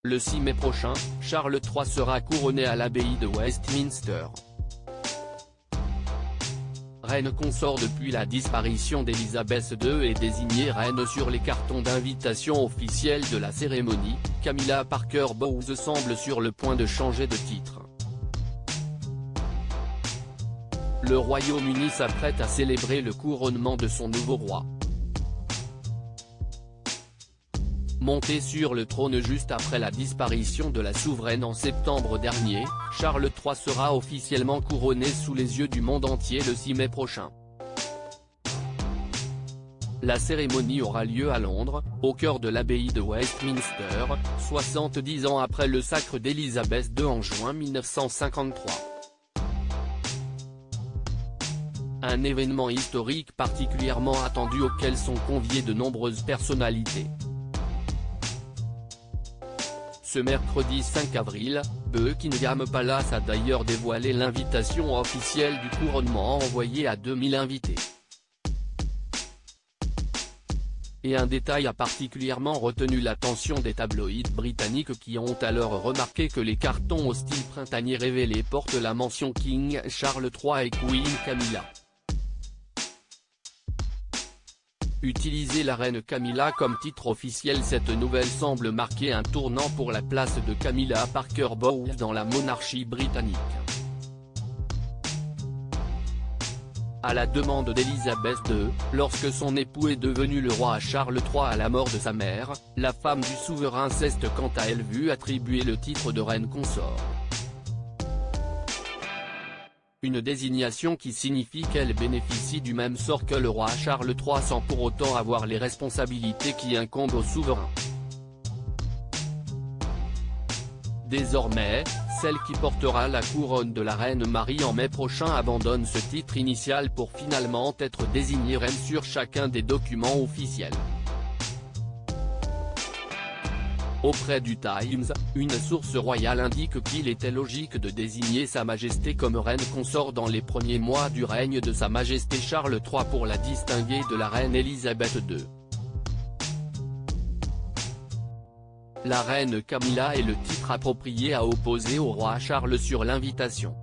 Le 6 mai prochain, Charles III sera couronné à l'abbaye de Westminster. Reine consort depuis la disparition d'Élisabeth II et désignée reine sur les cartons d'invitation officielle de la cérémonie, Camilla Parker Bowles semble sur le point de changer de titre. Le Royaume-Uni s'apprête à célébrer le couronnement de son nouveau roi. Monté sur le trône juste après la disparition de la souveraine en septembre dernier, Charles III sera officiellement couronné sous les yeux du monde entier le 6 mai prochain. La cérémonie aura lieu à Londres, au cœur de l'abbaye de Westminster, 70 ans après le sacre d'Élisabeth II en juin 1953. Un événement historique particulièrement attendu auquel sont conviées de nombreuses personnalités. Ce mercredi 5 avril, Buckingham Palace a d'ailleurs dévoilé l'invitation officielle du couronnement envoyée à 2000 invités. Et un détail a particulièrement retenu l'attention des tabloïds britanniques qui ont alors remarqué que les cartons au style printanier révélés portent la mention King Charles III et Queen Camilla. Utiliser la reine Camilla comme titre officiel. Cette nouvelle semble marquer un tournant pour la place de Camilla Parker Bowles dans la monarchie britannique. À la demande d'Élisabeth II, lorsque son époux est devenu le roi Charles III à la mort de sa mère, la femme du souverain s'est quant à elle vue attribuer le titre de reine consort. Une désignation qui signifie qu'elle bénéficie du même sort que le roi Charles III sans pour autant avoir les responsabilités qui incombent au souverain. Désormais, celle qui portera la couronne de la reine Marie en mai prochain abandonne ce titre initial pour finalement être désignée reine sur chacun des documents officiels. Auprès du Times, une source royale indique qu'il était logique de désigner Sa Majesté comme reine consort dans les premiers mois du règne de Sa Majesté Charles III pour la distinguer de la reine Élisabeth II. La reine Camilla est le titre approprié à opposer au roi Charles sur l'invitation.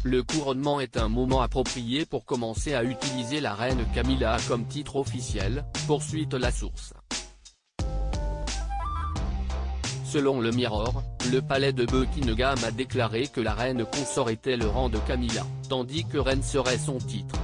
Le couronnement est un moment approprié pour commencer à utiliser la reine Camilla comme titre officiel, poursuit la source. Selon le Mirror, le palais de Buckingham a déclaré que la reine consort était le rang de Camilla, tandis que reine serait son titre.